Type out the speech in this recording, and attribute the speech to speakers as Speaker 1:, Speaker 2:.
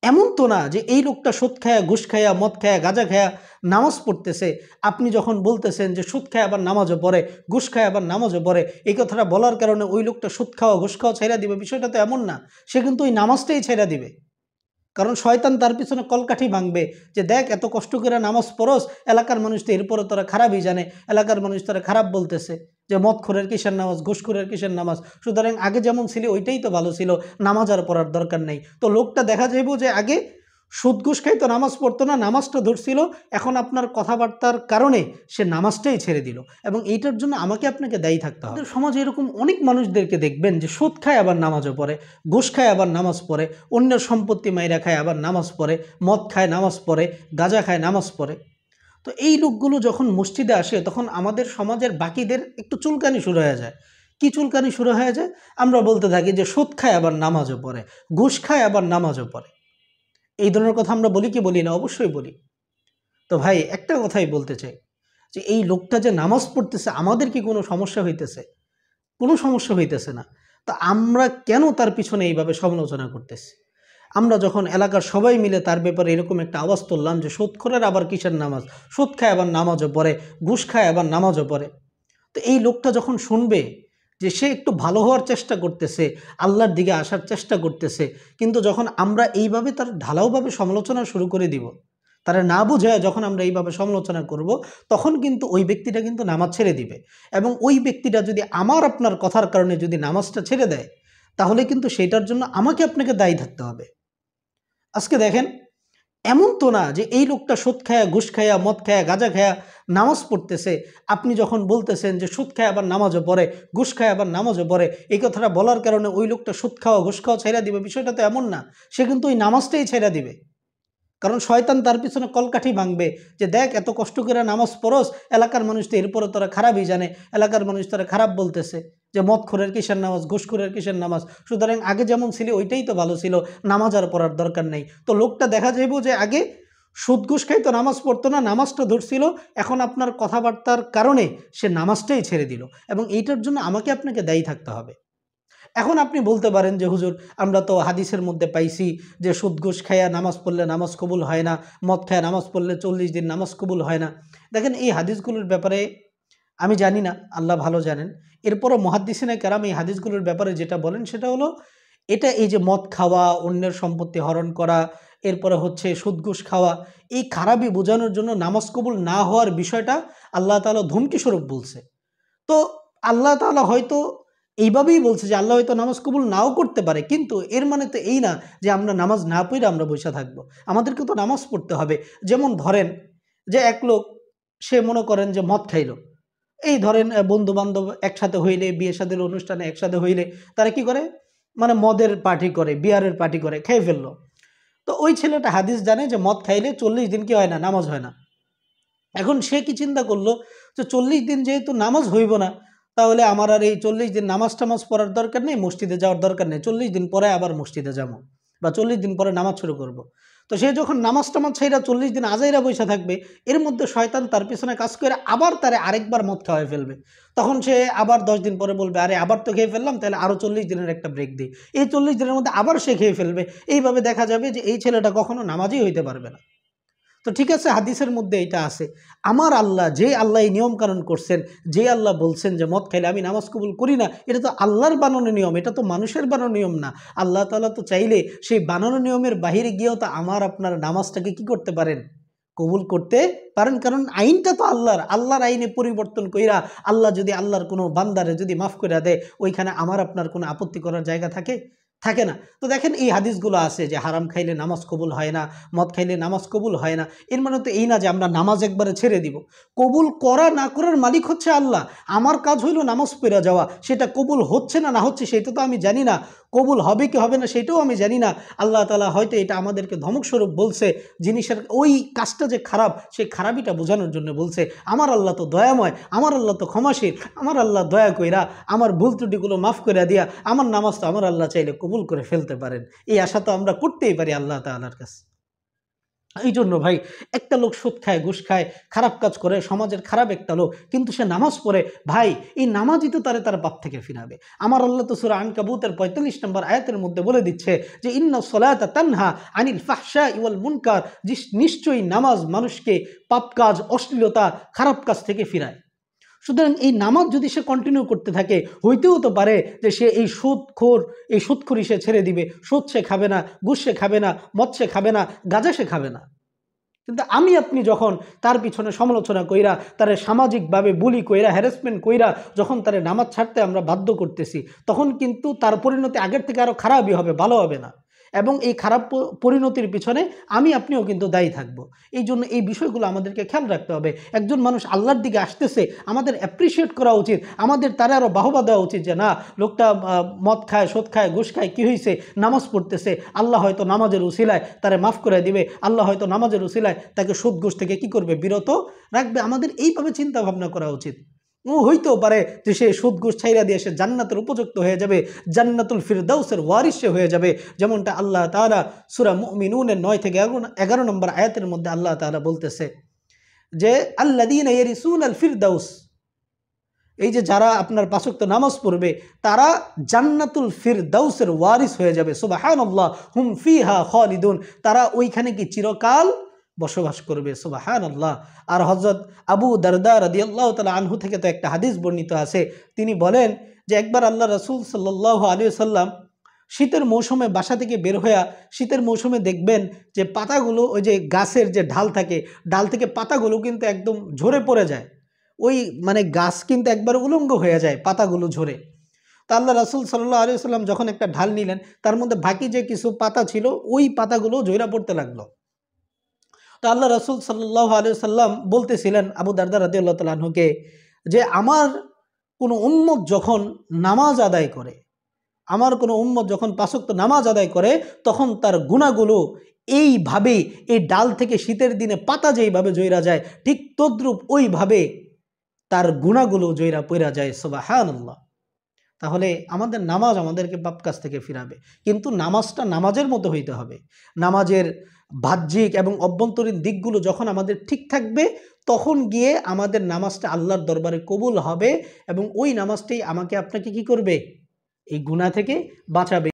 Speaker 1: এমন তো না যে এই লোকটা সুদ খায়া, ঘুষ খায়া, মদ খায়া, গাঁজা খায়া নামাজ পড়তেছে, আপনি যখন বলতেছেন যে সুদ খায় আবার নামাজও পড়ে, ঘুষ খায় আবার নামাজও পড়ে, এই কথাটা বলার কারণে ওই লোকটা সুদ খাওয়া, ঘুষ খাওয়া ছেড়ে দিবে, বিষয়টা তো এমন না। সে কিন্তু ওই নামাজটাই ছেড়ে দিবে। কারণ শয়তান তার পিছনে কলকাঠি ভাঙবে যে দেখ এত কষ্ট করে নামাজ পড়স, এলাকার মানুষ তো এরপরে তোরা খারাপই জানে, এলাকার মানুষ তোরা খারাপ বলতেছে যে মদখোরের কিসের নামাজ, ঘুষখোরের কিসের নামাজ, সুতরাং আগে যেমন ছিল ওইটাই তো ভালো ছিল, নামাজ আর পড়ার দরকার নেই। তো লোকটা দেখা যাইব যে আগে সুদ ঘুষ খাইতো, নামাজ পড়তো না, নামাজটা ধরছিল, এখন আপনার কথাবার্তার কারণে সে নামাজটাই ছেড়ে দিল, এবং এইটার জন্য আমাকে আপনাকে দায়ী থাকতে হবে। সমাজে এরকম অনেক মানুষদেরকে দেখবেন যে সুদ খায় আবার নামাজও পড়ে, ঘুষ খায় আবার নামাজ পড়ে, অন্যের সম্পত্তি মাইরা খায় আবার নামাজ পড়ে, মদ খায় নামাজ পড়ে, গাঁজা খায় নামাজ পড়ে। তো এই লোকগুলো যখন মসজিদে আসে তখন আমাদের সমাজের বাকিদের একটু চুলকানি শুরু হয়ে যায়। কি চুলকানি শুরু হয়ে যায়? আমরা বলতে থাকি যে সুদ খায় আবার নামাজও পড়ে, ঘুষ খায় আবার নামাজও পড়ে। এই ধরনের কথা আমরা বলি কি বলি না? অবশ্যই বলি। তো ভাই একটা কথাই বলতে চাই যে এই লোকটা যে নামাজ পড়তেছে, আমাদের কি কোনো সমস্যা হইতেছে? কোনো সমস্যা হইতেছে না। তো আমরা কেন তার পিছনে এইভাবে সমালোচনা করতেছি? আমরা যখন এলাকার সবাই মিলে তার ব্যাপারে এরকম একটা আওয়াজ তুললাম যে সুদখোরের আবার কিসের নামাজ, সুদ খায় আবার নামাজও পড়ে, ঘুষ খায় আবার নামাজও পড়ে। তো এই লোকটা যখন শুনবে যে সে একটু ভালো হওয়ার চেষ্টা করতেছে, আল্লাহর দিকে আসার চেষ্টা করতেছে, কিন্তু যখন আমরা এইভাবে তার ঢালাওভাবে সমালোচনা শুরু করে দিব, তারা না বুঝায় যখন আমরা এইভাবে সমালোচনা করব, তখন কিন্তু ওই ব্যক্তিটা কিন্তু নামাজ ছেড়ে দিবে। এবং ওই ব্যক্তিটা যদি আমার আপনার কথার কারণে যদি নামাজটা ছেড়ে দেয়, তাহলে কিন্তু সেটার জন্য আমাকে আপনাকে দায়ী থাকতে হবে। আজকে দেখেন, এমন তো না যে এই লোকটা সুদ খায়া, ঘুষ খায়া, মদ খায়া, গাঁজা খায়া নামাজ পড়তেছে, আপনি যখন বলতেছেন যে সুদ খায় আবার নামাজও পড়ে, ঘুষ খায় আবার নামাজও পড়ে, এই কথাটা বলার কারণে ওই লোকটা সুদ খাওয়া, ঘুষ খাওয়া ছেড়ে দিবে, বিষয়টা তো এমন না। সে কিন্তু ওই নামাজটাই ছেড়ে দিবে। কারণ শয়তান তার পিছনে কলকাঠি ভাঙবে যে দেখ এত কষ্ট করে নামাজ পড়স, এলাকার মানুষ তো এরপরে তোরা খারাপই জানে, এলাকার মানুষ তোরা খারাপ বলতেছে যে মদখোরের কিসের নামাজ, ঘুষখোরের কিসের নামাজ, সুতরাং আগে যেমন ছিল ওইটাই তো ভালো ছিল, নামাজ আর পড়ার দরকার নেই। তো লোকটা দেখা যাইব যে আগে সুদ ঘুষ খাইতো, নামাজ পড়তো না, নামাজটা ধরছিল, এখন আপনার কথাবার্তার কারণে সে নামাজটাই ছেড়ে দিল, এবং এইটার জন্য আমাকে আপনাকে দায়ী থাকতে হবে। এখন আপনি বলতে পারেন যে হুজুর, আমরা তো হাদিসের মধ্যে পাইছি যে সুদ ঘুষ খায়া নামাজ পড়লে নামাজ কবুল হয় না, মদ খায়া নামাজ পড়লে 40 দিন নামাজ কবুল হয় না। দেখেন, এই হাদিসগুলোর ব্যাপারে আমি জানি না, আল্লাহ ভালো জানেন। এরপরও মুহাদ্দিসিনে কেরাম এই হাদিসগুলোর ব্যাপারে যেটা বলেন সেটা হলো, এটা এই যে মদ খাওয়া, অন্যের সম্পত্তি হরণ করা, এরপরে হচ্ছে সুদ ঘুষ খাওয়া, এই খারাপই বোঝানোর জন্য নামাজ কবুল না হওয়ার বিষয়টা আল্লাহ তাআলা ধমকি স্বরূপ বলছে। তো আল্লাহ তাআলা হয়তো এইভাবেই বলছে যে আল্লাহ হয়তো নামাজ কবুল নাও করতে পারে, কিন্তু এর মানে তো এই না যে আমরা নামাজ না পড়ে আমরা বসে থাকবো। আমাদেরকে তো নামাজ পড়তে হবে। যেমন ধরেন যে এক লোক, সে মনে করেন যে মদ খাইলো, এই ধরেন বন্ধু বান্ধব একসাথে হইলে, বিয়ে শাদীর অনুষ্ঠানে একসাথে হইলে তারা কি করে, মানে মদের পার্টি করে, বিয়ারের পার্টি করে, খেয়ে ফেললো। তো ওই ছেলেটা হাদিস জানে যে মদ খাইলে 40 দিন কি হয় না, নামাজ হয় না। এখন সে কি চিন্তা করলো যে 40 দিন যেহেতু নামাজ হইব না, তাহলে আমার আর এই 40 দিন নামাজ টামাজ পড়ার দরকার নেই, মসজিদে যাওয়ার দরকার নেই, 40 দিন পরে আবার মসজিদে যাবো, বা 40 দিন পরে নামাজ শুরু করব। তো সে যখন নামাজ টামাজ ছেড়া 40 দিন আজাইরা বসে থাকবে, এর মধ্যে শয়তান তার পিছনে কাজ করে আবার তারে আরেকবার মদ খাওয়াই ফেলবে। তখন সে আবার 10 দিন পরে বলবে, আরে আবার তো খেয়ে ফেললাম, তাহলে আরও 40 দিনের একটা ব্রেক দিই। এই 40 দিনের মধ্যে আবার সে খেয়ে ফেলবে। এইভাবে দেখা যাবে যে এই ছেলেটা কখনো নামাজই হইতে পারবে না। তো ঠিক আছে, হাদিসের মধ্যে এটা আছে। আমার আল্লাহ, যে আল্লাহ এই নিয়মকানুন করছেন, যে আল্লাহ বলছেন যে মদ খাইলে আমি নামাজ কবুল করি না, এটা তো আল্লাহর বানানো নিয়ম, এটা তো মানুষের বানানো নিয়ম না। আল্লাহ তাআলা তো চাইলে সেই বানানো নিয়মের বাহিরে গিয়েও তো আমার আপনার নামাজটাকে কি করতে পারেন, কবুল করতে পারেন। কারণ আইনটা তো আল্লাহর, আল্লাহর আইনে পরিবর্তন কইরা আল্লাহ যদি আল্লাহর কোনো বান্দারে যদি মাফ করে দেয়, ওইখানে আমার আপনার কোনো আপত্তি করার জায়গা থাকে? থাকে না। তো দেখেন, এই হাদিসগুলো আছে যে হারাম খাইলে নামাজ কবুল হয় না, মদ খাইলে নামাজ কবুল হয় না। এর মানে তো এই না যে আমরা নামাজ একবারে ছেড়ে দিব। কবুল করা না করার মালিক হচ্ছে আল্লাহ। আমার কাজ হইল নামাজ পড়ে যাওয়া, সেটা কবুল হচ্ছে না না হচ্ছে সেটা তো আমি জানি না, কবুল হবে কি হবে না সেটাও আমি জানি না। আল্লাহ তাআলা হয়তো এটা আমাদেরকে ধমকস্বরূপ বলছে, জিনিসের ওই কাজটা যে খারাপ, সেই খারাপিটা বোঝানোর জন্য বলছে। আমার আল্লাহ তো দয়াময়, আমার আল্লাহ তো ক্ষমাশীল, আমার আল্লাহ দয়া কইরা আমার ভুল ত্রুটিগুলো মাফ করে দিয়া আমার নামাজ তো আমার আল্লাহ চাইলে কবুল করে ফেলতে পারেন। এই আশা তো আমরা করতেই পারি আল্লাহ তাআলার কাছে। এই জন্য ভাই, একটা লোক সুদ খায়, ঘুষ খায়, খারাপ কাজ করে, সমাজের খারাপ একটা লোক, কিন্তু সে নামাজ পড়ে, ভাই এই নামাজই তো তার পাপ থেকে ফিরাবে। আমার আল্লাহ তো সূরা আনকাবুতের 45 নম্বর আয়াতের মধ্যে বলে দিচ্ছে যে ইন্নাস সালাতা তানহা আনিল ফাহশাই ওয়াল মুনকার, নিশ্চয়ই নামাজ মানুষকে পাপ কাজ, অশ্লীলতা, খারাপ কাজ থেকে ফিরায়। সুতরাং এই নামাজ যদি সে কন্টিনিউ করতে থাকে, হইতেও তো পারে যে সে এই সুদখোরি সে ছেড়ে দিবে, সুদ সে খাবে না, ঘুষ সে খাবে না, মদ সে খাবে না, গাঁজা সে খাবে না। কিন্তু আমি আপনি যখন তার পিছনে সমালোচনা কইরা, তারে সামাজিকভাবে বুলি কইরা, হ্যারাসমেন্ট কইরা যখন তারে নামাজ ছাড়তে আমরা বাধ্য করতেছি, তখন কিন্তু তার পরিণতি আগের থেকে আরও খারাপই হবে, ভালো হবে না। এবং এই খারাপ পরিণতির পিছনে আমি আপনিও কিন্তু দায়ী থাকব। এই জন্য এই বিষয়গুলো আমাদেরকে খেয়াল রাখতে হবে। একজন মানুষ আল্লাহর দিকে আসতেছে, আমাদের অ্যাপ্রিসিয়েট করা উচিত, আমাদের তারা আরও বাহবা দেওয়া উচিত যে না, লোকটা মদ খায়, সুদ খায়, ঘুষ খায়, কী হয়েছে, নামাজ পড়তেছে, আল্লাহ হয়তো নামাজের উসিলায় তারে মাফ করে দিবে, আল্লাহ হয়তো নামাজের উসিলায় তাকে সুদ ঘুষ থেকে কী করবে, বিরত রাখবে। আমাদের এইভাবে চিন্তা ভাবনা করা উচিত। হইতেও পারে যে সে সুদ ঘুষ ছাইরা দিয়ে সে জান্নাতের উপযুক্ত হয়ে যাবে, জান্নাতুল ফিরদাউসের ওয়ারিস হয়ে যাবে, যেমনটা আল্লাহ তাআলা সূরা মুমিনুনের 9 থেকে 11 নম্বর আয়াতের মধ্যে আল্লাহ তাআলা বলতেছে যে আল্লাযীনা ইয়ারিসুনাল ফিরদাউস, এই যে যারা আপনার 5 ওয়াক্ত নামাজ পড়বে তারা জান্নাতুল ফিরদাউসের ওয়ারিস হয়ে যাবে। সুবহানাল্লাহ, হুম ফিহা খালিদুন, তারা ওইখানে কি চিরকাল বসবাস করবে। সুবহানাল্লাহ। আর হযরত আবু দারদা রাদিয়াল্লাহু তাআলা আনহু থেকে তো একটা হাদিস বর্ণিত আছে, তিনি বলেন যে একবার আল্লাহ রাসূল সাল্লাল্লাহু আলাইহি ওয়াসাল্লাম শীতের মৌসুমে বাসা থেকে বের হয়ে, শীতের মৌসুমে দেখবেন যে পাতাগুলো, ওই যে গাছের যে ঢাল থাকে, ডাল থেকে পাতাগুলো কিন্তু একদম ঝরে পড়ে যায়, ওই মানে গাছ কিন্তু একবার উলঙ্গ হয়ে যায় পাতাগুলো ঝরে। তা আল্লাহ রাসূল সাল্লাল্লাহু আলাইহি ওয়াসাল্লাম যখন একটা ঢাল নিলেন, তার মধ্যে বাকি যে কিছু পাতা ছিল ওই পাতাগুলো ঝইরা পড়তে লাগলো। তো আল্লাহ রাসূল সাল্লাল্লাহু আলাইহি ওয়াসাল্লাম বলতেছিলেন আবু দারদা রাদিয়াল্লাহু তাআলা আনহুকে যে আমার কোনো উম্মত যখন নামাজ আদায় করে, আমার কোনো উম্মত যখন 5 ওয়াক্ত নামাজ আদায় করে, তখন তার গুনাহগুলো এইভাবে, এই ডাল থেকে শীতের দিনে পাতা যেইভাবে ঝইরা যায়, ঠিক তদ্রূপ ওইভাবে তার গুনাহগুলো ঝইরা পইরা যায়। সুবহানাল্লাহ। তাহলে আমাদের নামাজ আমাদেরকে পাপ কাজ থেকে ফিরাবে, কিন্তু নামাজটা নামাজের মতো হইতে হবে। নামাজের বাহ্যিক এবং অভ্যন্তরীণ দিকগুলো যখন আমাদের ঠিক থাকবে, তখন গিয়ে আমাদের নামাজটা আল্লাহর দরবারে কবুল হবে এবং ওই নামাজটাই আমাকে আপনাকে কি করবে, এই গুনাহ থেকে বাঁচাবে।